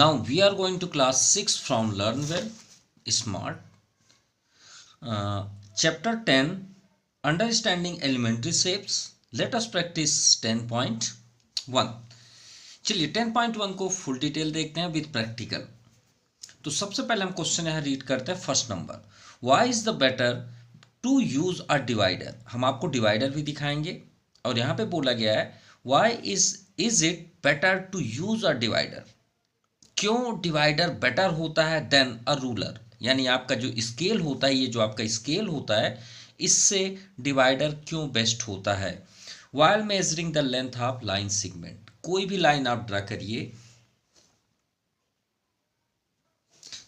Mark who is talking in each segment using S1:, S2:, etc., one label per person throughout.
S1: Now we are going to class 6 from Learn Well Smart. Chapter 10, Understanding Elementary Shapes. Let us practice 10.1. चलिए 10.1 को full detail देखते हैं with practical. तो सबसे पहले हम क्वेश्चन यहाँ रीड करते हैं. First number, why is the better to use a divider. हम आपको डिवाइडर भी दिखाएंगे और यहाँ पे बोला गया है why is it better to use a divider. क्यों डिवाइडर बेटर होता है देन अ रूलर, यानी आपका जो स्केल होता है, ये जो आपका स्केल होता है, इससे डिवाइडर क्यों बेस्ट होता है. While measuring the length of line segment. कोई भी लाइन आप ड्रा करिए.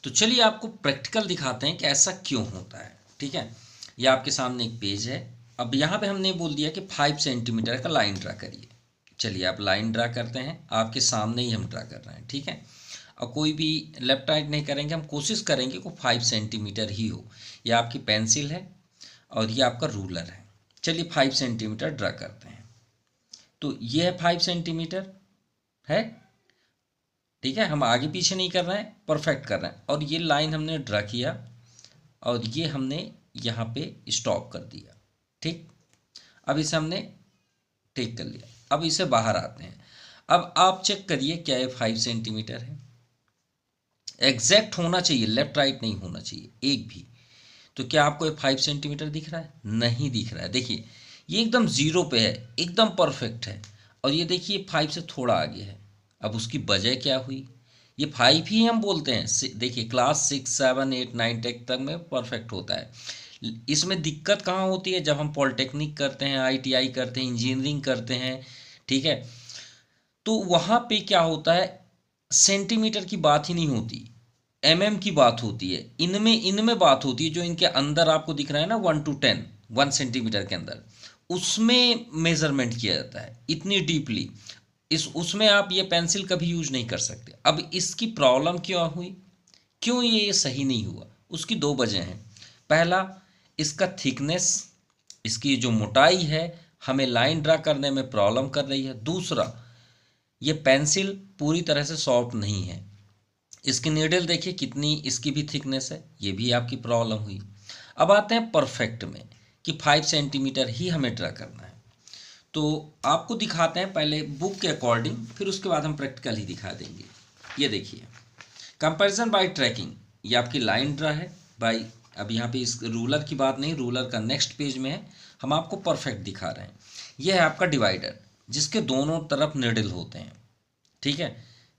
S1: तो चलिए आपको प्रैक्टिकल दिखाते हैं कि ऐसा क्यों होता है. ठीक है, ये आपके सामने एक पेज है. अब यहाँ पे हमने बोल दिया कि 5 सेंटीमीटर का लाइन ड्रा करिए. चलिए आप लाइन ड्रा करते हैं, आपके सामने ही हम ड्रा कर रहे हैं. ठीक है, और कोई भी लेफ्ट राइट नहीं करेंगे, हम कोशिश करेंगे कि 5 सेंटीमीटर ही हो. ये आपकी पेंसिल है और ये आपका रूलर है. चलिए 5 सेंटीमीटर ड्रा करते हैं. तो ये है 5 सेंटीमीटर है. ठीक है, हम आगे पीछे नहीं कर रहे हैं, परफेक्ट कर रहे हैं. और ये लाइन हमने ड्रा किया और ये हमने यहाँ पे स्टॉप कर दिया. ठीक, अब इसे हमने टेक कर लिया. अब इसे बाहर आते हैं. अब आप चेक करिए क्या ये 5 सेंटीमीटर है. एग्जैक्ट होना चाहिए, लेफ्ट राइट नहीं होना चाहिए एक भी. तो क्या आपको ये 5 सेंटीमीटर दिख रहा है? नहीं दिख रहा है. देखिए ये एकदम जीरो पे है, एकदम परफेक्ट है. और ये देखिए 5 से थोड़ा आगे है. अब उसकी वजह क्या हुई? ये 5 ही हम बोलते हैं. देखिए क्लास 6, 7, 8, 9 तक में परफेक्ट होता है. इसमें दिक्कत कहाँ होती है? जब हम पॉलिटेक्निक करते हैं, ITI करते हैं, इंजीनियरिंग करते हैं. ठीक है, तो वहाँ पे क्या होता है, सेंटीमीटर की बात ही नहीं होती, mm की बात होती है. इनमें बात होती है. जो इनके अंदर आपको दिख रहा है ना 1 to 10, 1 सेंटीमीटर के अंदर, उसमें मेजरमेंट किया जाता है इतनी डीपली. उसमें आप ये पेंसिल कभी यूज नहीं कर सकते. अब इसकी प्रॉब्लम क्यों हुई, क्यों ये सही नहीं हुआ? उसकी 2 वजह हैं. पहला, इसका थिकनेस, इसकी जो मोटाई है, हमें लाइन ड्रा करने में प्रॉब्लम कर रही है. दूसरा, ये पेंसिल पूरी तरह से सॉफ्ट नहीं है. इसकी नीडल देखिए कितनी, इसकी भी थिकनेस है, ये भी आपकी प्रॉब्लम हुई. अब आते हैं परफेक्ट में कि 5 सेंटीमीटर ही हमें ड्रा करना है. तो आपको दिखाते हैं पहले बुक के अकॉर्डिंग, फिर उसके बाद हम प्रैक्टिकल ही दिखा देंगे. ये देखिए कंपैरिजन बाय ट्रैकिंग. ये आपकी लाइन ड्रा है बाय, अब यहाँ पे इस रूलर की बात नहीं, रूलर का नेक्स्ट पेज में है. हम आपको परफेक्ट दिखा रहे हैं. ये है आपका डिवाइडर जिसके दोनों तरफ निडल होते हैं. ठीक है,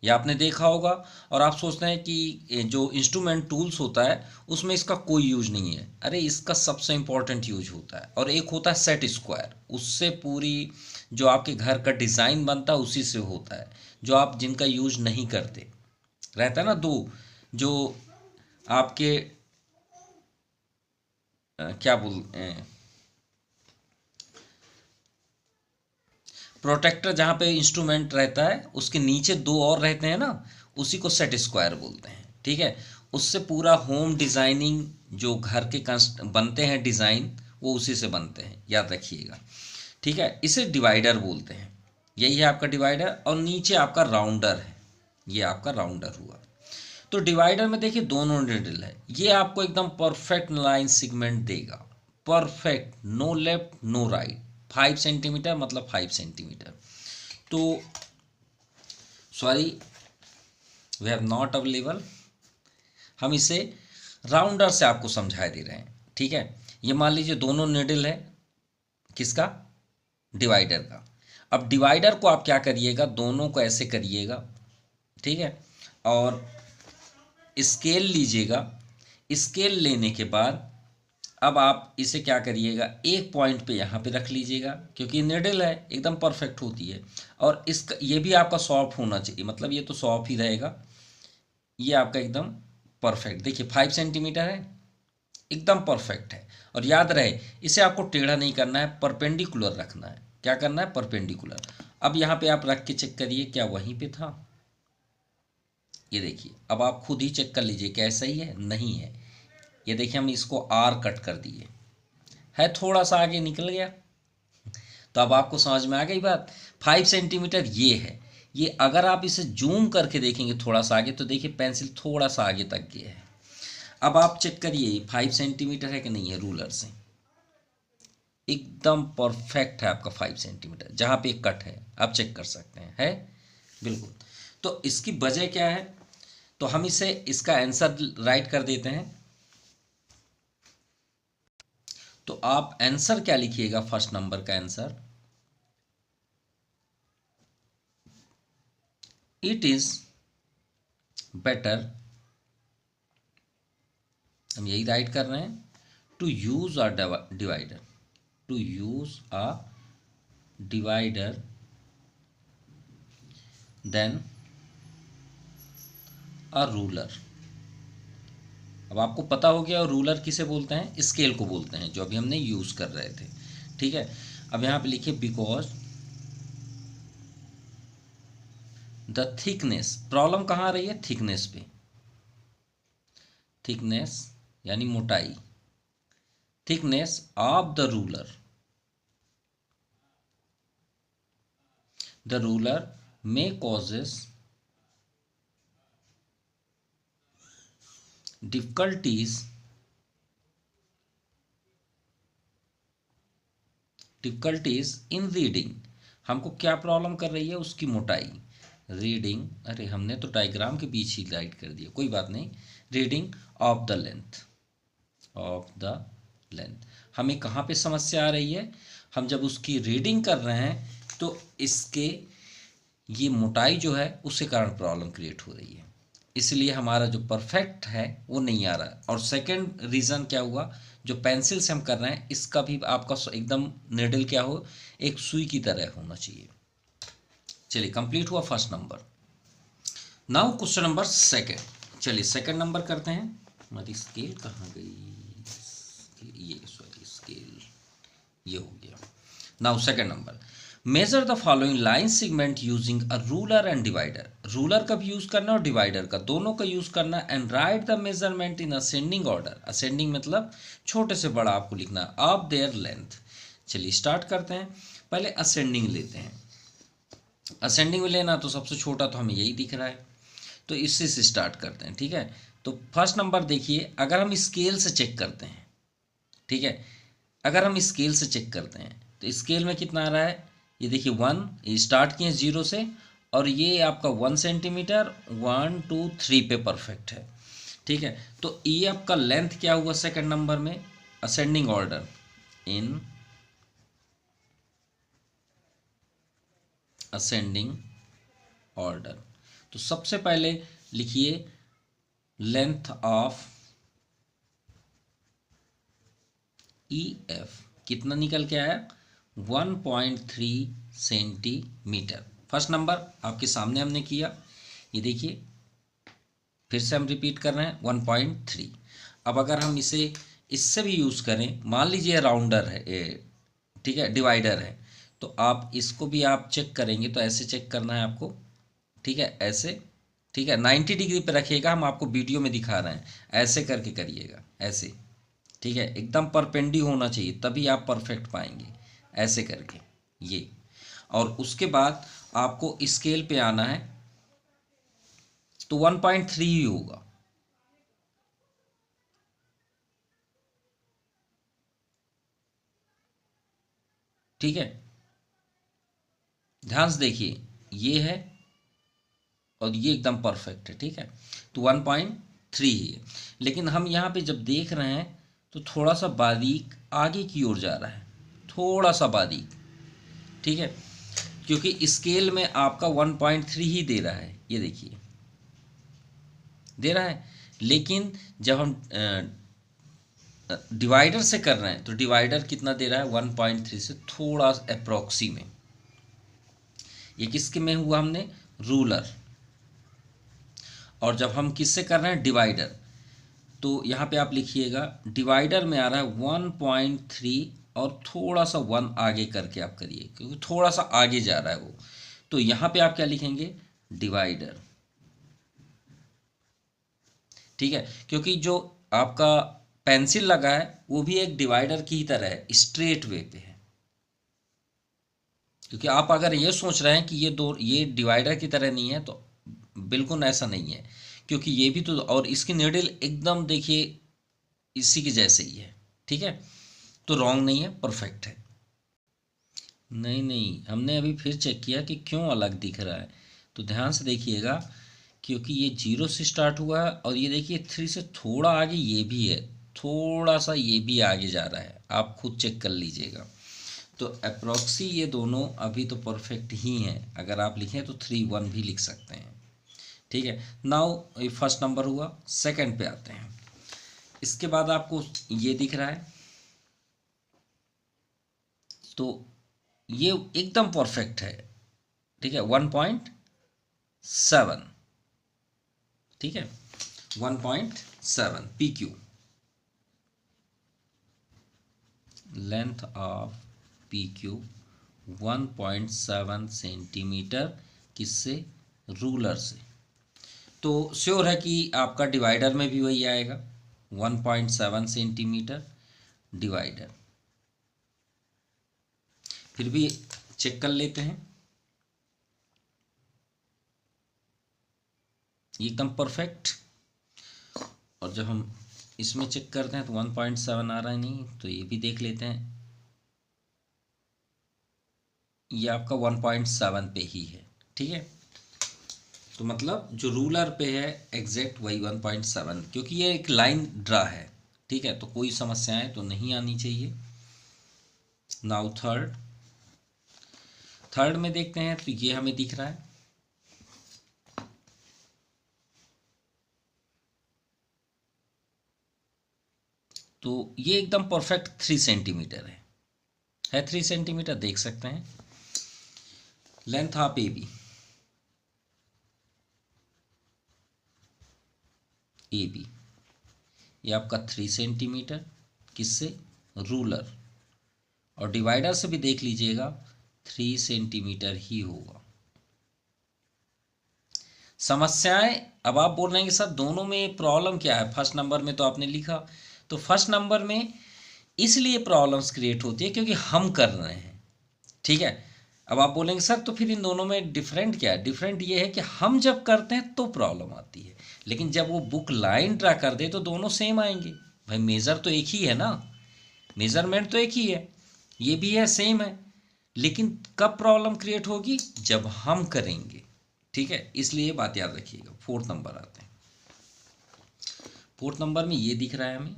S1: ये आपने देखा होगा. और आप सोचते हैं कि जो इंस्ट्रूमेंट टूल्स होता है उसमें इसका कोई यूज नहीं है. अरे इसका सबसे इंपॉर्टेंट यूज होता है. और एक होता है सेट स्क्वायर, उससे पूरी जो आपके घर का डिज़ाइन बनता है उसी से होता है. जो आप जिनका यूज नहीं करते रहता है ना, 2 जो आपके क्या बोलते हैं, प्रोटेक्टर, जहाँ पे इंस्ट्रूमेंट रहता है उसके नीचे 2 और रहते हैं ना, उसी को सेट स्क्वायर बोलते हैं. ठीक है, उससे पूरा होम डिज़ाइनिंग जो घर के बनते हैं डिज़ाइन, वो उसी से बनते हैं, याद रखिएगा. ठीक है, इसे डिवाइडर बोलते हैं. यही है आपका डिवाइडर. और नीचे आपका राउंडर है, ये आपका राउंडर हुआ. तो डिवाइडर में देखिए दोनों निडल है. ये आपको एकदम परफेक्ट लाइन सेगमेंट देगा, perfect, no left no right. 5 centimetre मतलब 5 सेंटीमीटर. तो sorry, we have not available. हम इसे राउंडर से आपको समझा दे रहे हैं. ठीक है, ये मान लीजिए दोनों निडल है किसका, डिवाइडर का. अब डिवाइडर को आप क्या करिएगा, दोनों को ऐसे करिएगा. ठीक है, और स्केल लीजिएगा. स्केल लेने के बाद अब आप इसे क्या करिएगा, एक पॉइंट पे यहाँ पे रख लीजिएगा, क्योंकि निडल है एकदम परफेक्ट होती है. और इसका ये भी आपका सॉफ्ट होना चाहिए, मतलब ये तो सॉफ्ट ही रहेगा. ये आपका एकदम परफेक्ट, देखिए 5 सेंटीमीटर है, एकदम परफेक्ट है. और याद रहे इसे आपको टेढ़ा नहीं करना है, परपेंडिकुलर रखना है. क्या करना है, परपेंडिकुलर. अब यहाँ पे आप रख के चेक करिए क्या वहीं पे था. ये देखिए, अब आप खुद ही चेक कर लीजिए क्या सही है, नहीं है. ये देखिए हम इसको R कट कर दिए है, थोड़ा सा आगे निकल गया. तो अब आपको समझ में आ गई बात. 5 सेंटीमीटर ये है, ये अगर आप इसे जूम करके देखेंगे थोड़ा सा आगे, तो देखिए पेंसिल थोड़ा सा आगे तक गया है। अब आप चेक करिए 5 सेंटीमीटर है कि नहीं है, रूलर से एकदम परफेक्ट है आपका 5 सेंटीमीटर। जहाँ पे एक कट है आप चेक कर सकते हैं, है बिल्कुल। तो इसकी वजह क्या है, तो हम इसे इसका आंसर राइट कर देते हैं। तो आप आंसर क्या लिखिएगा, फर्स्ट नंबर का आंसर, इट इज बेटर, हम यही राइट कर रहे हैं, to use a divider, to use a divider then a ruler. अब आपको पता हो गया रूलर किसे बोलते हैं, स्केल को बोलते हैं, जो अभी हमने यूज कर रहे थे। ठीक है, अब यहां पे लिखिए बिकॉज द थिकनेस, प्रॉब्लम कहाँ आ रही है, थिकनेस पे, थिकनेस यानी मोटाई, thickness of the ruler, the ruler में कॉजेस डिफिकल्टीज इन रीडिंग। हमको क्या प्रॉब्लम कर रही है, उसकी मोटाई, रीडिंग, अरे हमने तो डायग्राम के बीच ही राइट कर दिया, कोई बात नहीं, reading of the length, of the length. हमें कहाँ पे समस्या आ रही है, हम जब उसकी रीडिंग कर रहे हैं तो इसके ये मोटाई जो है उसके कारण प्रॉब्लम क्रिएट हो रही है, इसलिए हमारा जो परफेक्ट है वो नहीं आ रहा। और सेकंड रीज़न क्या हुआ, जो पेंसिल से हम कर रहे हैं इसका भी आपका एकदम निडल क्या हो, एक सुई की तरह होना चाहिए। चलिए कंप्लीट हुआ first number. Now question number second, चलिए सेकंड नंबर करते हैं। हमारी स्केल कहाँ गई, ये सॉरी स्केल, ये हो गया। Now second number, measure the following line segment using a ruler and divider. Ruler का भी यूज करना और डिवाइडर का, दोनों का यूज करना, and right the measurement in ascending order. Ascending मतलब छोटे से बड़ा आपको लिखना, ऑफ देयर लेंथ। चलिए स्टार्ट करते हैं, पहले असेंडिंग लेते हैं। असेंडिंग में लेना तो सबसे छोटा तो हमें यही दिख रहा है, तो इससे से स्टार्ट करते हैं। ठीक है, तो फर्स्ट नंबर देखिए, अगर हम स्केल से चेक करते हैं, ठीक है, अगर हम स्केल से चेक करते हैं तो स्केल में कितना आ रहा है, ये देखिए 1, ये स्टार्ट किए 0 से, और ये आपका 1 सेंटीमीटर, 1 2 3 पे परफेक्ट है। ठीक है, तो ये आपका लेंथ क्या हुआ सेकंड नंबर में, ascending order, in ascending order. तो सबसे पहले लिखिए लेंथ ऑफ ई एफ कितना निकल के आया, 1.3 सेंटीमीटर। फर्स्ट नंबर आपके सामने हमने किया, ये देखिए फिर से हम रिपीट कर रहे हैं 1.3। अब अगर हम इसे इससे भी यूज़ करें, मान लीजिए राउंडर है, ठीक है, डिवाइडर है, तो आप इसको भी आप चेक करेंगे तो ऐसे चेक करना है आपको। ठीक है, ऐसे, ठीक है, 90 डिग्री पे रखिएगा, हम आपको वीडियो में दिखा रहे हैं, ऐसे करके करिएगा, ऐसे। ठीक है, एकदम परपेंडी होना चाहिए, तभी आप परफेक्ट पाएंगे, ऐसे करके ये। और उसके बाद आपको स्केल पे आना है, तो 1.3 ही होगा। ठीक है, ध्यान से देखिए, ये है और ये एकदम परफेक्ट है। ठीक है, तो 1.3 ही है, लेकिन हम यहाँ पे जब देख रहे हैं तो थोड़ा सा बारीक आगे की ओर जा रहा है, थोड़ा सा बारीक। ठीक है, क्योंकि स्केल में आपका 1.3 ही दे रहा है, ये देखिए दे रहा है, लेकिन जब हम डिवाइडर से कर रहे हैं तो डिवाइडर कितना दे रहा है, 1.3 से थोड़ा अप्रोक्सी में। ये किसके में हुआ, हमने रूलर। और जब हम किससे कर रहे हैं, डिवाइडर, तो यहाँ पे आप लिखिएगा डिवाइडर में आ रहा है 1.3 और थोड़ा सा 1 आगे करके आप करिए, क्योंकि थोड़ा सा आगे जा रहा है वो। तो यहाँ पे आप क्या लिखेंगे, डिवाइडर। ठीक है, क्योंकि जो आपका पेंसिल लगा है वो भी एक डिवाइडर की ही तरह है, स्ट्रेट वे पे है। क्योंकि आप अगर ये सोच रहे हैं कि ये डिवाइडर की तरह नहीं है तो बिल्कुल ऐसा नहीं है, क्योंकि ये भी तो, और इसकी नीडल एकदम देखिए इसी के जैसे ही है, ठीक है। तो रॉन्ग नहीं है, परफेक्ट है। नहीं नहीं, हमने अभी फिर चेक किया कि क्यों अलग दिख रहा है, तो ध्यान से देखिएगा, क्योंकि ये 0 से स्टार्ट हुआ है और ये देखिए 3 से थोड़ा आगे ये भी है, थोड़ा सा ये भी आगे जा रहा है, आप खुद चेक कर लीजिएगा। तो अप्रॉक्सी ये दोनों अभी तो परफेक्ट ही हैं, अगर आप लिखें तो 3 1 भी लिख सकते हैं, ठीक है। नाउ ये फर्स्ट नंबर हुआ, सेकंड पे आते हैं। इसके बाद आपको ये दिख रहा है, तो ये एकदम परफेक्ट है, ठीक है, 1.7, ठीक है, 1.7 PQ, length of PQ 1.7 centimetre, किससे, रूलर से। तो श्योर है कि आपका डिवाइडर में भी वही आएगा, 1.7 सेंटीमीटर डिवाइडर। फिर भी चेक कर लेते हैं, एकदम परफेक्ट। और जब हम इसमें चेक करते हैं तो 1.7 आ रहा है, नहीं तो ये भी देख लेते हैं, ये आपका 1.7 पे ही है, ठीक है। तो मतलब जो रूलर पे है एग्जैक्ट वही 1.7, क्योंकि ये एक लाइन ड्रा है, ठीक है, तो कोई समस्याएं तो नहीं आनी चाहिए। नाउ थर्ड में देखते हैं, तो ये हमें दिख रहा है, तो ये एकदम परफेक्ट 3 सेंटीमीटर है 3 सेंटीमीटर, देख सकते हैं। लेंथ ऑफ ए बी ये आपका 3 सेंटीमीटर, किससे, रूलर, और डिवाइडर से भी देख लीजिएगा 3 सेंटीमीटर ही होगा। समस्याएं, अब आप बोल रहे हैं कि सर दोनों में प्रॉब्लम क्या है, फर्स्ट नंबर में तो आपने लिखा, तो फर्स्ट नंबर में इसलिए प्रॉब्लम्स क्रिएट होती है क्योंकि हम कर रहे हैं, ठीक है। अब आप बोलेंगे सर तो फिर इन दोनों में डिफरेंट क्या है, डिफरेंट ये है कि हम जब करते हैं तो प्रॉब्लम आती है, लेकिन जब वो बुक लाइन ड्रा कर दे तो दोनों सेम आएंगे। भाई मेज़र तो एक ही है ना, मेज़रमेंट तो एक ही है, ये भी है, सेम है, लेकिन कब प्रॉब्लम क्रिएट होगी, जब हम करेंगे, ठीक है। इसलिए बात याद रखिएगा। फोर्थ नंबर आते हैं, फोर्थ नंबर में ये दिख रहा है हमें,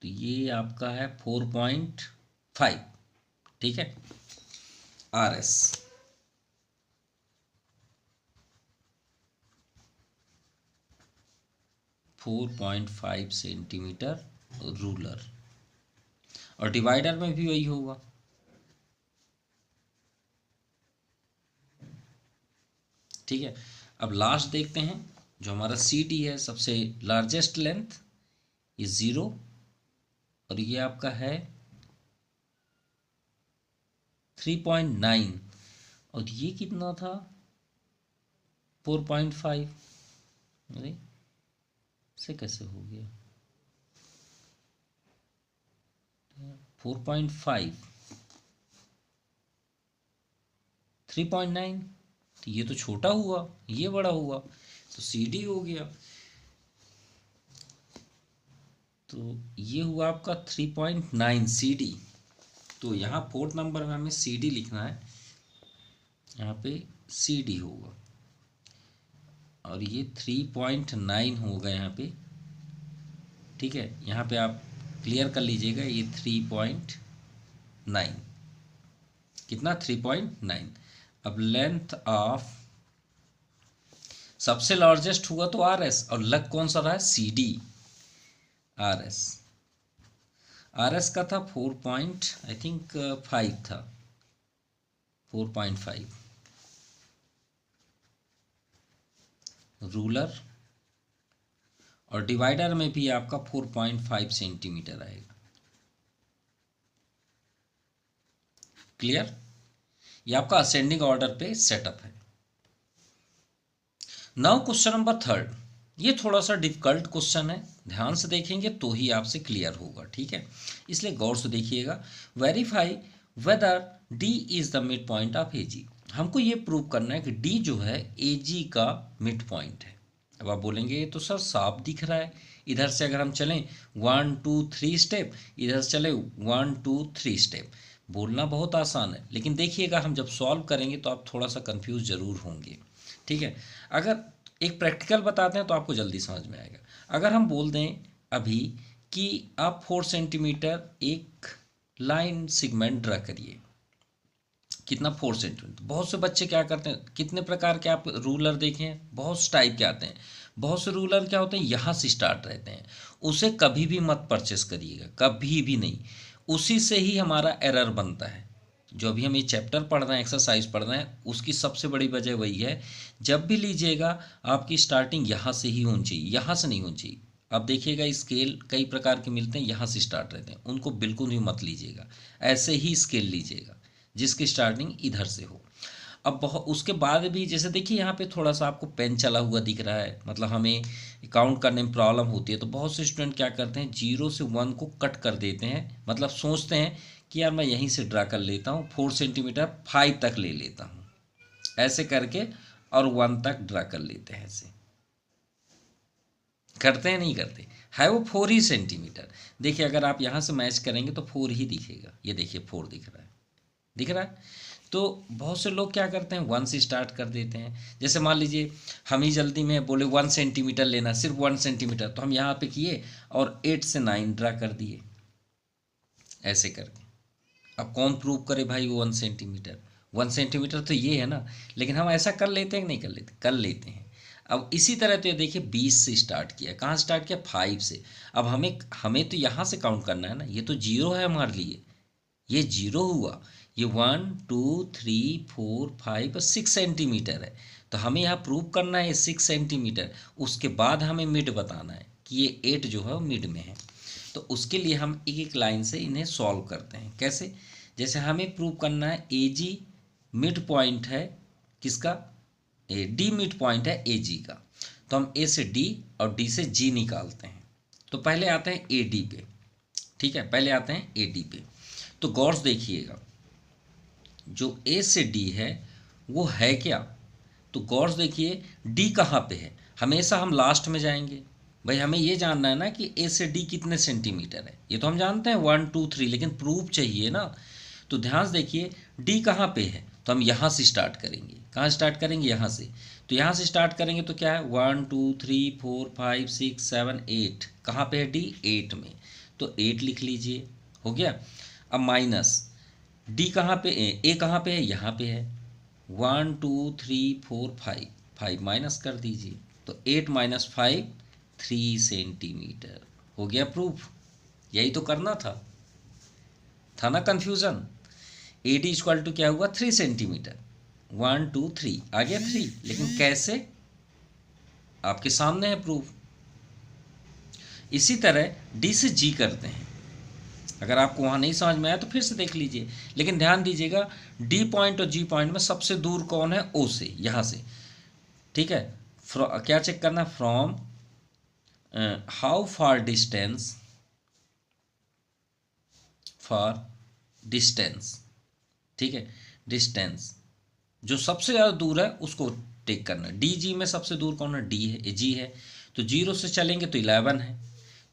S1: तो ये आपका है 4.5, ठीक है, RS, .5 सेंटीमीटर रूलर, और डिवाइडर में भी वही होगा, ठीक है। अब लास्ट देखते हैं, जो हमारा CD है, सबसे लार्जेस्ट लेंथ, ये 0, और ये आपका है 3.9, और ये कितना था, 4.5, अरे से कैसे हो गया, 4.5 3.9, तो ये तो छोटा हुआ, ये बड़ा हुआ, तो CD हो गया, तो ये हुआ आपका 3.9 CD। तो यहाँ फोर्थ नंबर में हमें CD लिखना है, यहाँ पे CD होगा, और ये 3.9 होगा यहाँ पे, ठीक है। यहाँ पे आप क्लियर कर लीजिएगा, ये 3.9, कितना, 3.9। अब लेंथ ऑफ, सबसे लार्जेस्ट हुआ तो RS, और लग कौन सा रहा है, CD, RS का था 4.5 था, 4.5 रूलर, और डिवाइडर में भी आपका 4.5 सेंटीमीटर आएगा, क्लियर। ये आपका असेंडिंग ऑर्डर पे सेटअप है। नाउ क्वेश्चन नंबर थर्ड, ये थोड़ा सा डिफिकल्ट क्वेश्चन है, ध्यान से देखेंगे तो ही आपसे क्लियर होगा, ठीक है, इसलिए गौर से देखिएगा। Verify whether D is the mid point of A G. हमको ये प्रूव करना है कि डी जो है ए जी का मिड पॉइंट है। अब आप बोलेंगे ये तो सर साफ दिख रहा है, इधर से अगर हम चलें 1 2 3 स्टेप, इधर से चले 1 2 3 स्टेप, बोलना बहुत आसान है, लेकिन देखिएगा हम जब सॉल्व करेंगे तो आप थोड़ा सा कंफ्यूज जरूर होंगे। ठीक है, अगर एक प्रैक्टिकल बताते हैं तो आपको जल्दी समझ में आएगा। अगर हम बोल दें अभी कि आप 4 सेंटीमीटर एक लाइन सेगमेंट ड्रा करिए, कितना 4 सेंटीमीटर। बहुत से बच्चे क्या करते हैं, कितने प्रकार के आप रूलर देखें, बहुत से टाइप के आते हैं। बहुत से रूलर क्या होते हैं यहाँ से स्टार्ट रहते हैं, उसे कभी भी मत परचेस करिएगा, कभी भी नहीं। उसी से ही हमारा एरर बनता है। जो अभी हम ये चैप्टर पढ़ रहे हैं, एक्सरसाइज पढ़ रहे हैं, उसकी सबसे बड़ी वजह वही है। जब भी लीजिएगा आपकी स्टार्टिंग यहाँ से ही होनी चाहिए, यहाँ से नहीं होनी चाहिए। अब देखिएगा स्केल कई प्रकार के मिलते हैं, यहाँ से स्टार्ट रहते हैं, उनको बिल्कुल भी मत लीजिएगा। ऐसे ही स्केल लीजिएगा जिसकी स्टार्टिंग इधर से हो। अब बहुत उसके बाद भी जैसे देखिए यहाँ पे थोड़ा सा आपको पेन चला हुआ दिख रहा है, मतलब हमें काउंट करने में प्रॉब्लम होती है। तो बहुत से स्टूडेंट क्या करते हैं 0 से 1 को कट कर देते हैं, मतलब सोचते हैं कि यार मैं यहीं से ड्रा कर लेता हूँ 4 सेंटीमीटर 5 तक ले लेता हूँ, ऐसे करके और 1 तक ड्रा कर लेते हैं। ऐसे करते हैं नहीं करते, है वो 4 ही सेंटीमीटर। देखिए अगर आप यहाँ से मैच करेंगे तो 4 ही दिखेगा, ये देखिए 4 दिख रहा है, दिख रहा है। तो बहुत से लोग क्या करते हैं 1 से स्टार्ट कर देते हैं। जैसे मान लीजिए हम ही जल्दी में बोले 1 सेंटीमीटर लेना, सिर्फ 1 सेंटीमीटर, तो हम यहाँ पे किए और 8 से 9 ड्रा कर दिए ऐसे करके। अब कौन प्रूव करे भाई वो 1 सेंटीमीटर, 1 सेंटीमीटर तो ये है ना। लेकिन हम ऐसा कर लेते हैं कि नहीं कर लेते, कर लेते हैं। अब इसी तरह तो ये देखिए 20 से स्टार्ट किया, कहाँ स्टार्ट किया 5 से। अब हमें तो यहाँ से काउंट करना है ना, ये तो 0 है हमारे लिए, ये 0 हुआ। ये 1 2 3 4 5 और 6 सेंटीमीटर है। तो हमें यहाँ प्रूव करना है 6 सेंटीमीटर। उसके बाद हमें मिड बताना है कि ये 8 जो है वो मिड में है। तो उसके लिए हम एक एक लाइन से इन्हें सॉल्व करते हैं। कैसे, जैसे हमें प्रूव करना है ए जी मिड पॉइंट है किसका, ए डी मिड पॉइंट है ए जी का। तो हम ए से डी और डी से जी निकालते हैं। तो पहले आते हैं ए डी पे, ठीक है, पहले आते हैं ए डी पे। तो गौर से देखिएगा जो ए से डी है वो है क्या, तो गौर से देखिए डी कहाँ पे है। हमेशा हम लास्ट में जाएंगे, भाई हमें ये जानना है ना कि ए से डी कितने सेंटीमीटर है। ये तो हम जानते हैं 1 2 3, लेकिन प्रूफ चाहिए ना। तो ध्यान से देखिए डी कहाँ पे है, तो हम यहाँ से स्टार्ट करेंगे। कहाँ स्टार्ट करेंगे, यहाँ से। तो यहाँ से स्टार्ट करेंगे तो क्या है 1 2 3 4 5 6 7 8, कहाँ पे है डी 8 में, तो 8 लिख लीजिए, हो गया। अब माइनस डी कहाँ पे, ए कहाँ पे है, यहाँ पे है। 1 2 3 4 5, 5 माइनस कर दीजिए, तो 8 माइनस 5 3 सेंटीमीटर, हो गया प्रूफ। यही तो करना था ना confusion. A D equal to क्या हुआ 3 सेंटीमीटर, 1 2 3 आ गया 3, लेकिन कैसे, आपके सामने है प्रूफ। इसी तरह डी से जी करते हैं। अगर आपको वहाँ नहीं समझ में आया तो फिर से देख लीजिए, लेकिन ध्यान दीजिएगा डी पॉइंट और जी पॉइंट में सबसे दूर कौन है, ओ से, यहाँ से, ठीक है। क्या चेक करना, फ्रॉम हाउ फार डिस्टेंस, ठीक है, डिस्टेंस जो सबसे ज़्यादा दूर है उसको टेक करना। डी जी में सबसे दूर कौन है, डी है, जी है। तो 0 से चलेंगे तो 11 है,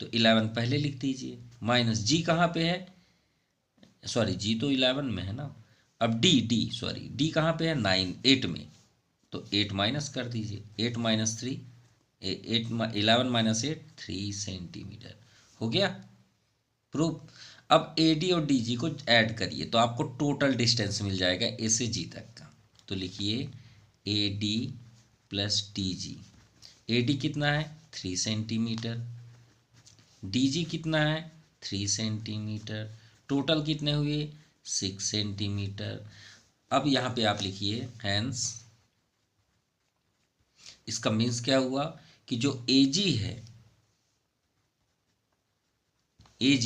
S1: तो 11 पहले लिख दीजिए, माइनस जी कहाँ पे है, सॉरी जी तो 11 में है ना। अब डी कहाँ पे है 8 में, तो 8 माइनस कर दीजिए, 8 माइनस 3 11 माइनस 8 3 सेंटीमीटर, हो गया प्रूफ। अब ए डी और डी जी को ऐड करिए तो आपको टोटल डिस्टेंस मिल जाएगा ए से जी तक का। तो लिखिए ए D plus D ji. A D कितना है 3 सेंटीमीटर, डी जी कितना है 3 सेंटीमीटर, टोटल कितने हुए 6 सेंटीमीटर। अब यहाँ पे आप लिखिए हैंस, इसका मीन्स क्या हुआ कि जो ए जी है, ए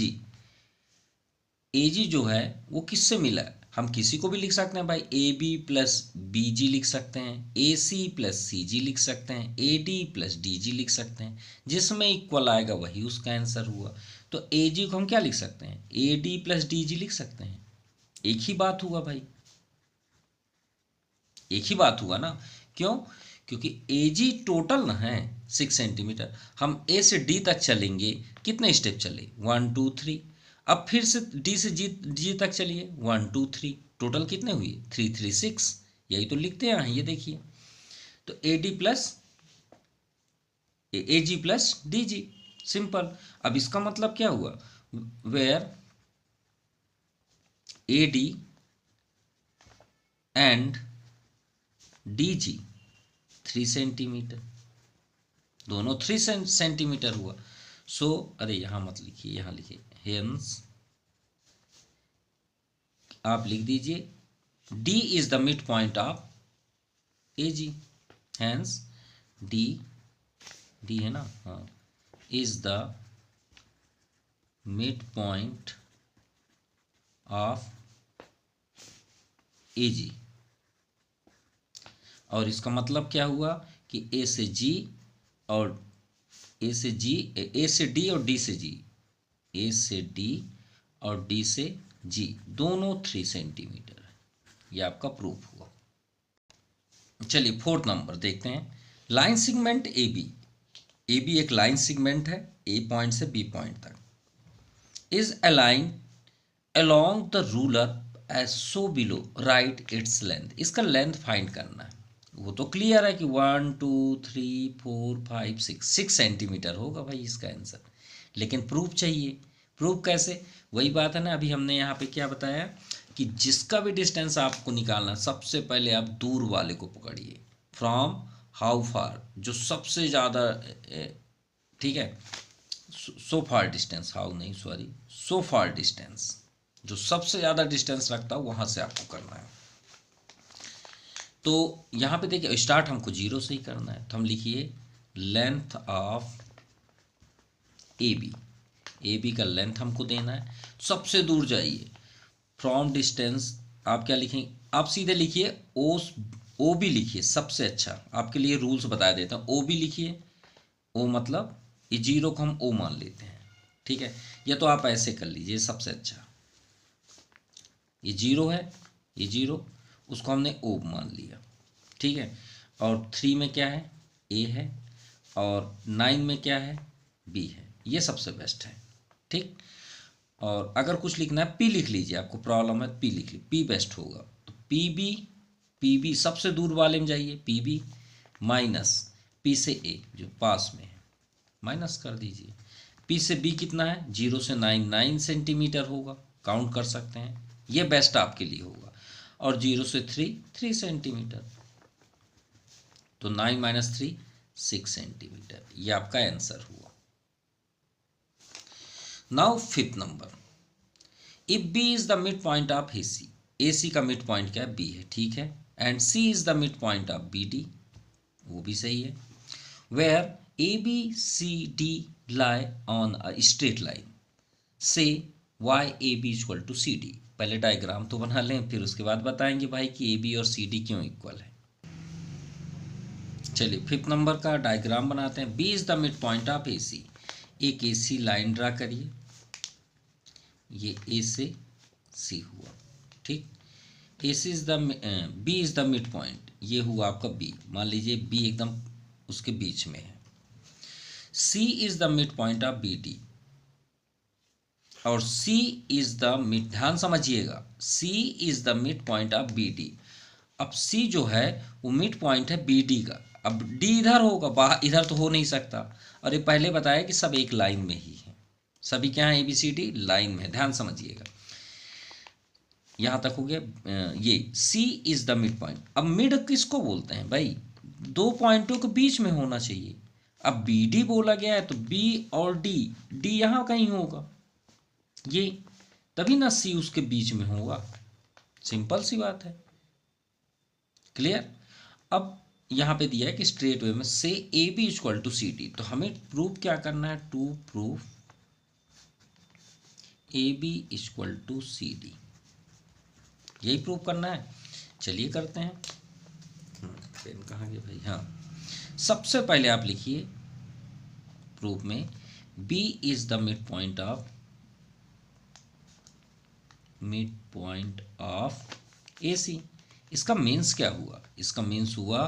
S1: जी जो है वो किससे मिला है, हम किसी को भी लिख सकते हैं भाई, ए बी प्लस बी जी लिख सकते हैं, ए सी प्लस सी जी लिख सकते हैं, ए डी प्लस डी जी लिख सकते हैं। जिसमें इक्वल आएगा वही उसका आंसर हुआ। तो ए जी को हम क्या लिख सकते हैं, ए डी प्लस डी जी लिख सकते हैं, एक ही बात हुआ भाई, एक ही बात हुआ ना। क्यों? क्योंकि एजी टोटल ना है 6 सेंटीमीटर। हम ए से डी तक चलेंगे, कितने स्टेप चले? 1 2 3। अब फिर से डी से जी तक चलिए, 1 2 3। टोटल कितने हुए? 3 3 6। यही तो लिखते हैं, ये देखिए। तो A D plus A G plus D G, simple. अब इसका मतलब क्या हुआ? Where A D and D G 3 centimetre, दोनों 3 सेंटीमीटर हुआ। सो अरे यहाँ मत लिखिए, यहाँ लिखिए हेंस, आप लिख दीजिए D is the mid point of A G. Hence D, D है ना, हाँ, is the mid point of A G. और इसका मतलब क्या हुआ कि ए से जी और ए से जी, ए से डी और डी से जी, ए से डी और डी से जी दोनों 3 सेंटीमीटर है। ये आपका प्रूफ हुआ। चलिए 4th नंबर देखते हैं। Line segment A B, A B एक लाइन सिगमेंट है ए पॉइंट से बी पॉइंट तक, is align along the ruler edge so below, right its length. इसका लेंथ फाइंड करना है। वो तो क्लियर है कि 1 2 3 4 5 6 सेंटीमीटर होगा भाई इसका आंसर, लेकिन प्रूफ चाहिए। प्रूफ कैसे? वही बात है ना, अभी हमने यहाँ पे क्या बताया कि जिसका भी डिस्टेंस आपको निकालना, सबसे पहले आप दूर वाले को पकड़िए। फ्रॉम हाउ फार, जो सबसे ज़्यादा, ठीक है, सो फार डिस्टेंस, हाउ नहीं सॉरी, सो फार डिस्टेंस, जो सबसे ज़्यादा डिस्टेंस रखता है वहाँ से आपको करना है। तो यहाँ पे देखिए स्टार्ट हमको 0 से ही करना है, तो हम लिखिए length of A B, A B का लेंथ हमको देना है। सबसे दूर जाइए, फ्रॉम डिस्टेंस आप क्या लिखेंगे? आप सीधे लिखिए ओ बी लिखिए, सबसे अच्छा। आपके लिए रूल्स बता देता हूँ, ओ बी लिखिए। ओ मतलब ये 0 को हम ओ मान लेते हैं, ठीक है। या तो आप ऐसे कर लीजिए, सबसे अच्छा। ये 0 है, ये 0, उसको हमने ओ मान लिया, ठीक है। और 3 में क्या है? ए है। और 9 में क्या है? बी है। ये सबसे बेस्ट है, ठीक। और अगर कुछ लिखना है पी लिख लीजिए, आपको प्रॉब्लम है पी लिख लीजिए, पी बेस्ट होगा। तो पी बी सबसे दूर वाले में जाइए, पी बी माइनस पी से ए जो पास में है, माइनस कर दीजिए। पी से बी कितना है? 0 से 9 सेंटीमीटर होगा, काउंट कर सकते हैं, ये बेस्ट आपके लिए होगा। और 0 से 3 सेंटीमीटर, तो 9 माइनस 3 6 सेंटीमीटर, ये आपका आंसर हुआ। Now 5th number, if B is the mid point of A C, A C का मिड पॉइंट क्या है? बी है, ठीक है। And C is the mid point of B D, वो भी सही है। Where A B C D lie on a straight line, say why A B equal to C D. पहले डायग्राम तो बना लें, फिर उसके बाद बताएंगे भाई कि ए बी और सी डी क्यों इक्वल है। चलिए 5th नंबर का डायग्राम बनाते हैं। B is the mid point of A C, एक ए सी लाइन ड्रा करिए, ये ए से सी हुआ, ठीक। A C is the, B is the mid point, ये हुआ आपका बी, मान लीजिए बी एकदम उसके बीच में है। C is the mid point of B D, और सी इज द मिड, ध्यान समझिएगा, C is the mid point of B D. अब सी जो है वो मिड पॉइंट है बी डी का। अब डी इधर होगा, बाहर इधर तो हो नहीं सकता। और ये पहले बताया कि सब एक लाइन में ही है, सभी क्या है? A B C D line में है, ध्यान समझिएगा। यहाँ तक हो गया। ये C is the mid point. अब मिड किसको बोलते हैं भाई? दो पॉइंटों के बीच में होना चाहिए। अब बी डी बोला गया है तो बी और डी, डी यहाँ कहीं होगा, ये तभी ना सी उसके बीच में होगा, सिंपल सी बात है, क्लियर। अब यहाँ पे दिया है कि स्ट्रेट वे में से A B equal to C D, तो हमें प्रूफ क्या करना है? To proof A B equal to C D, यही प्रूफ करना है। चलिए करते हैं। पेन कहाँ गया भाई? हाँ, सबसे पहले आप लिखिए प्रूफ में B is the mid point of mid point of AC। इसका मीन्स क्या हुआ? इसका मीन्स हुआ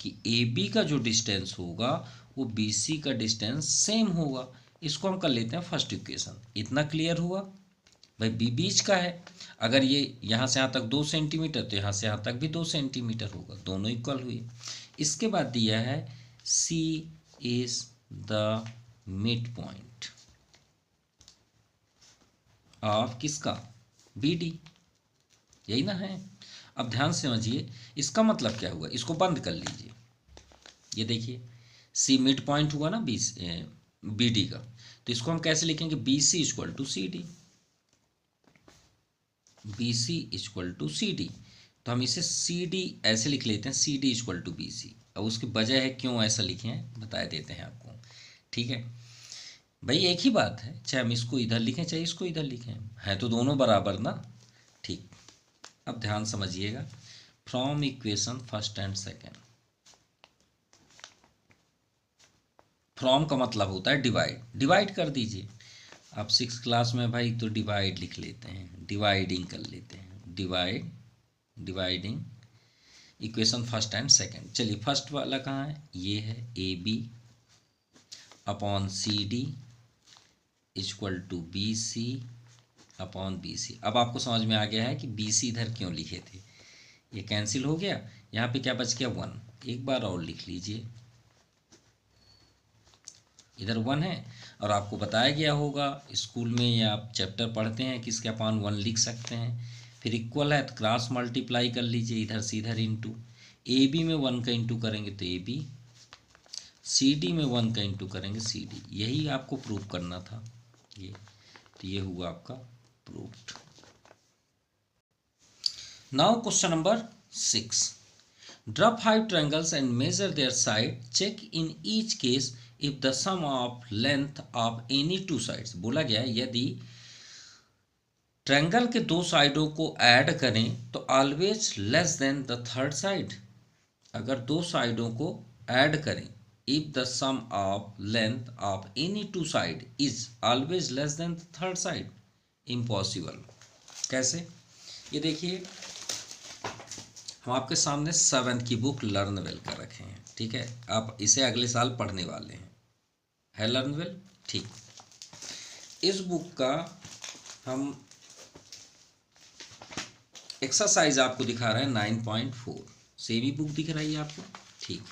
S1: कि AB का जो डिस्टेंस होगा वो BC का डिस्टेंस सेम होगा। इसको हम कर लेते हैं फर्स्ट इक्वेशन। इतना क्लियर हुआ? भाई B बीच का है, अगर ये यहाँ से यहाँ तक 2 सेंटीमीटर तो यहाँ से यहाँ तक भी 2 सेंटीमीटर होगा, दोनों इक्वल हुए। इसके बाद दिया है C is the mid point of किसका? BD, यही ना है। अब ध्यान से समझिए, इसका मतलब क्या हुआ, इसको बंद कर लीजिए। ये देखिए C मिड पॉइंट हुआ ना BD का, तो इसको हम कैसे लिखेंगे? BC equal to CD। BC equal to CD, तो हम इसे CD ऐसे लिख लेते हैं, CD इक्वल टू BC। अब उसकी वजह है क्यों ऐसा लिखे हैं बता देते हैं आपको, ठीक है भाई। एक ही बात है, चाहे हम इसको इधर लिखें चाहे इसको इधर लिखें, है तो दोनों बराबर ना, ठीक। अब ध्यान समझिएगा, from equation first and second. From का मतलब होता है डिवाइड, डिवाइड कर दीजिए। आप 6 क्लास में भाई तो डिवाइड लिख लेते हैं, डिवाइडिंग कर लेते हैं, dividing equation first and second. चलिए फर्स्ट वाला कहाँ है? ये है AB upon CD equal to BC upon BC। अब आपको समझ में आ गया है कि BC इधर क्यों लिखे थे। ये कैंसिल हो गया, यहाँ पे क्या बच गया? 1। एक बार और लिख लीजिए, इधर 1 है, और आपको बताया गया होगा स्कूल में या आप चैप्टर पढ़ते हैं कि इसके अपान 1 लिख सकते हैं। फिर इक्वल है तो क्रॉस मल्टीप्लाई कर लीजिए, इधर से इधर इंटू। AB में 1 का इंटू करेंगे तो AB, CD में 1 का इंटू करेंगे CD। यही आपको प्रूव करना था, ये तो ये हुआ आपका proved. Now question number 6, draw 5 triangles and measure their side. Check in each case if the sum of length of any two sides। बोला गया है यदि ट्रायंगल के 2 साइडों को ऐड करें तो always less than the third side. अगर 2 साइडों को ऐड करें, if the sum of length of any 2 side is always less than the third side. Impossible. कैसे? ये देखिए, हम आपके सामने 7th की बुक लर्न वेल का रखे हैं, ठीक है। आप इसे अगले साल पढ़ने वाले हैं, है लर्न वेल, ठीक। इस बुक का हम एक्सरसाइज आपको दिखा रहे हैं 9.4। सेम ही बुक दिख रही है आपको, ठीक।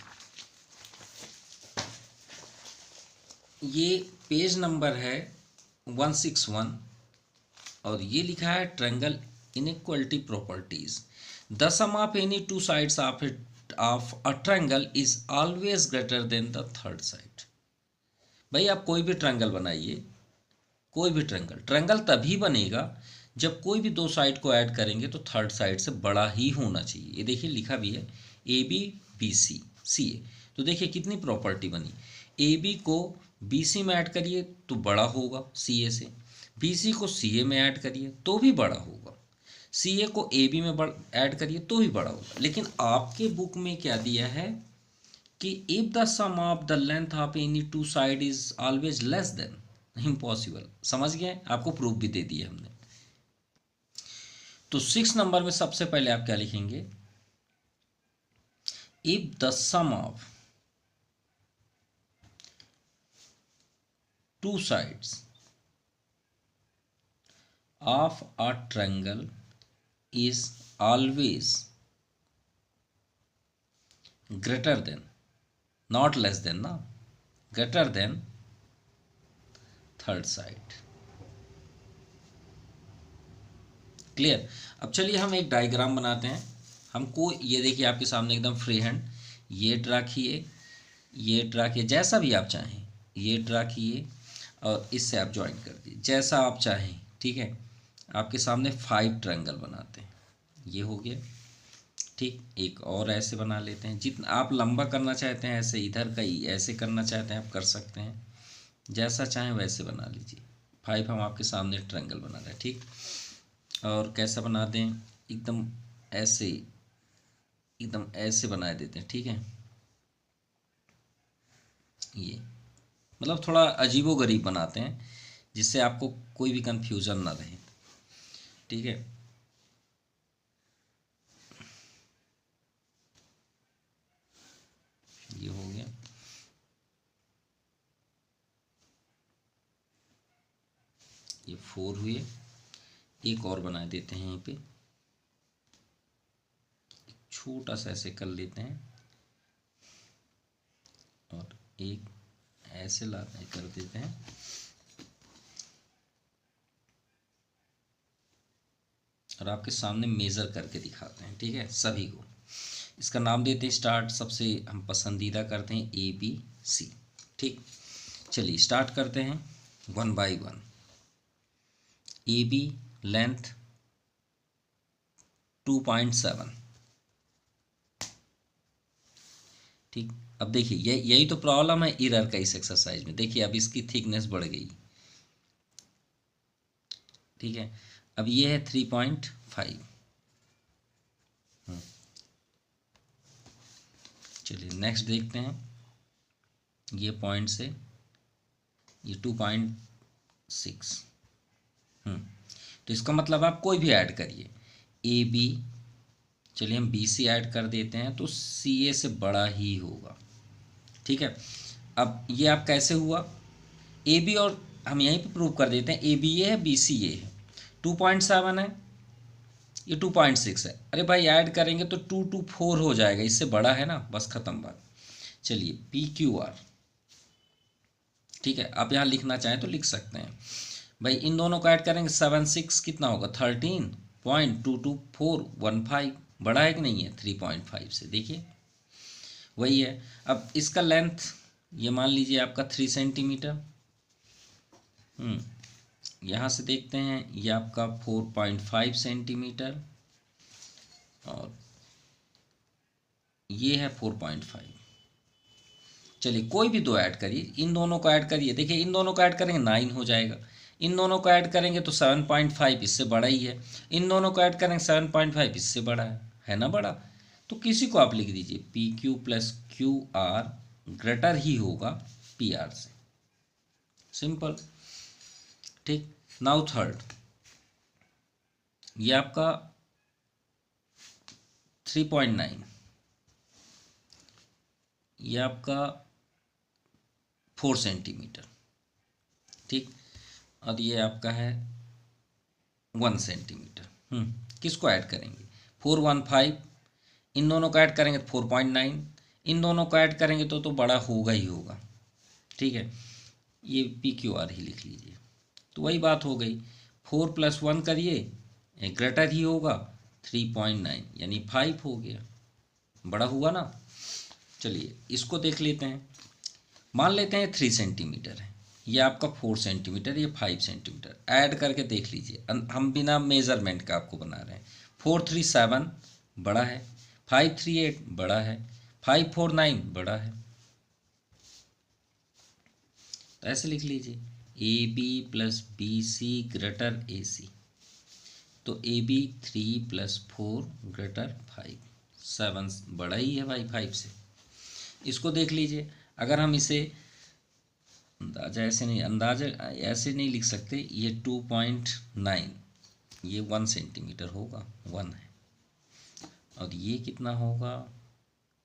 S1: ये पेज नंबर है 161 और ये लिखा है triangle inequality properties. The sum of any 2 sides of a triangle is always greater than the third side. भाई आप कोई भी ट्रायंगल बनाइए, कोई भी ट्रायंगल तभी बनेगा जब कोई भी 2 साइड को ऐड करेंगे तो थर्ड साइड से बड़ा ही होना चाहिए। ये देखिए लिखा भी है AB BC CA, तो देखिए कितनी प्रॉपर्टी बनी। AB को BC में ऐड करिए तो बड़ा होगा CA से, BC को CA में ऐड करिए तो भी बड़ा होगा, CA को AB में ऐड करिए तो भी बड़ा होगा। लेकिन आपके बुक में क्या दिया है कि if the sum of the length of any 2 side is always less than. Impossible. समझ गए? आपको प्रूफ भी दे दिए हमने। तो 6 नंबर में सबसे पहले आप क्या लिखेंगे? If the sum of 2 sides of a triangle is always greater than, not less than ना, greater than third side. Clear? अब चलिए हम एक डायग्राम बनाते हैं। हमको ये देखिए आपके सामने एकदम फ्री हैंड, ये ड्रा किए, ये ड्रा किए, जैसा भी आप चाहें, ये ड्रा किए और इससे आप ज्वाइन कर दिए, जैसा आप चाहें, ठीक है। आपके सामने 5 ट्रायंगल बनाते हैं, ये हो गया, ठीक। एक और ऐसे बना लेते हैं, जितना आप लंबा करना चाहते हैं ऐसे इधर का ही ऐसे करना चाहते हैं आप कर सकते हैं, जैसा चाहें वैसे बना लीजिए। 5 हम आपके सामने ट्रायंगल बना रहे हैं, ठीक। और कैसा बना दें? एकदम ऐसे, एकदम ऐसे बना देते हैं, ठीक है। ये मतलब थोड़ा अजीबोगरीब बनाते हैं जिससे आपको कोई भी कंफ्यूजन ना रहे। ठीक है। ये हो गया। ये 4 हुए। एक और बना देते हैं, यहीं पे छोटा सा ऐसे कर लेते हैं और एक ऐसे लाते कर देते हैं। और आपके सामने मेज़र करके दिखाते हैं, ठीक है, सभी को। इसका नाम देते हैं स्टार्ट। सबसे हम पसंदीदा करते हैं ABC, ठीक। चलिए स्टार्ट करते हैं 1 बाई 1। AB लेंथ 2.7, ठीक। अब देखिए यही तो प्रॉब्लम है इरर का इस एक्सरसाइज में। देखिए अब इसकी थिकनेस बढ़ गई, ठीक है। अब ये है 3.5। चलिए नेक्स्ट देखते हैं। ये पॉइंट से ये 2.6। तो इसका मतलब आप कोई भी ऐड करिए। AB, चलिए हम BC ऐड कर देते हैं तो CA से बड़ा ही होगा, ठीक है। अब ये आप कैसे हुआ, AB, और हम यहीं पे प्रूव कर देते हैं AB ये है, BC ये है। 2.7 है, ये 2.6 है। अरे भाई ऐड करेंगे तो 2 to 4 हो जाएगा, इससे बड़ा है ना, बस ख़त्म बात। चलिए PQR, ठीक है। आप यहाँ लिखना चाहें तो लिख सकते हैं भाई। इन दोनों को ऐड करेंगे 7 6 कितना होगा 13.22415। बड़ा है कि नहीं है 3.5 से, देखिए वही है। अब इसका लेंथ ये मान लीजिए आपका 3 सेंटीमीटर। यहाँ से देखते हैं ये आपका 4.5 सेंटीमीटर और ये है 4.5। चलिए कोई भी दो ऐड करिए, इन दोनों को ऐड करिए। देखिए इन दोनों को ऐड करेंगे 9 हो जाएगा। इन दोनों को ऐड करेंगे तो 7.5, इससे बड़ा ही है। इन दोनों को ऐड करेंगे 7.5, इससे बड़ा है ना बड़ा। तो किसी को आप लिख दीजिए PQ प्लस QR ग्रेटर ही होगा PR से, सिंपल, ठीक। नाउ थर्ड, ये आपका 3.9, ये आपका 4 सेंटीमीटर, ठीक। और ये आपका है 1 सेंटीमीटर। किसको ऐड करेंगे 415, इन दोनों को ऐड करेंगे तो 4.9, इन दोनों को ऐड करेंगे तो बड़ा होगा ही होगा, ठीक है। ये PQR ही लिख लीजिए। तो वही बात हो गई, 4 + 1 करिए ग्रेटर ही होगा 3.9, यानी 5 हो गया, बड़ा हुआ ना। चलिए इसको देख लेते हैं। मान लेते हैं 3 सेंटीमीटर है, ये आपका 4 सेंटीमीटर, ये 5 सेंटीमीटर। ऐड करके देख लीजिए, हम बिना मेज़रमेंट का आपको बना रहे हैं। 4 3 7 बड़ा है, 5 3 8 बड़ा है, 5 4 9 बड़ा है। तो ऐसे लिख लीजिए AB + BC ग्रेटर AC। तो AB 3 + 4 ग्रेटर 5, 7 बड़ा ही है भाई 5 से। इसको देख लीजिए, अगर हम इसे अंदाजा ऐसे नहीं लिख सकते। ये 2.9, ये 1 सेंटीमीटर होगा, 1 है। और ये कितना होगा,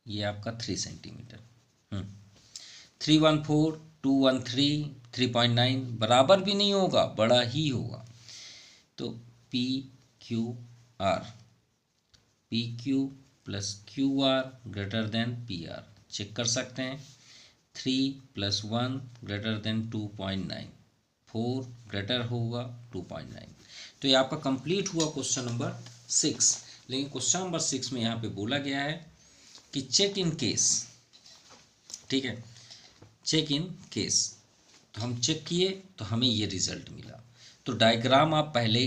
S1: ये आपका 3 सेंटीमीटर। 314 213 3.9 बराबर भी नहीं होगा, बड़ा ही होगा। तो PQR + QR greater than PR check कर सकते हैं। 3 + 1 ग्रेटर देन 2.9, 4 ग्रेटर होगा 2.9। तो ये आपका कंप्लीट हुआ क्वेश्चन नंबर 6। लेकिन क्वेश्चन नंबर 6 में यहाँ पे बोला गया है कि चेक इन केस, ठीक है, चेक इन केस। तो हम चेक किए तो हमें ये रिजल्ट मिला। तो डायग्राम आप पहले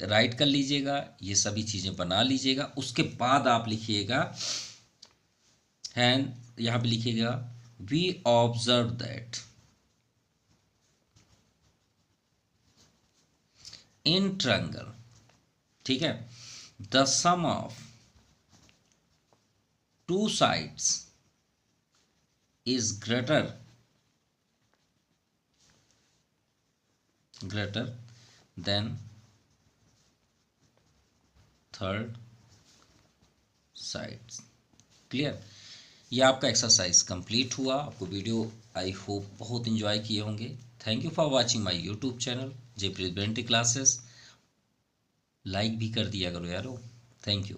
S1: राइट कर लीजिएगा, ये सभी चीज़ें बना लीजिएगा। उसके बाद आप लिखिएगा एंड यहाँ पे लिखिएगा we observe that in triangle, ठीक है, the sum of 2 sides is greater than third side. Clear? ये आपका एक्सरसाइज कंप्लीट हुआ। आपको वीडियो आई होप बहुत इंजॉय किए होंगे। Thank you for watching my YouTube channel Jaypreet BNT classes. Like भी कर दिया करो यारो। Thank you.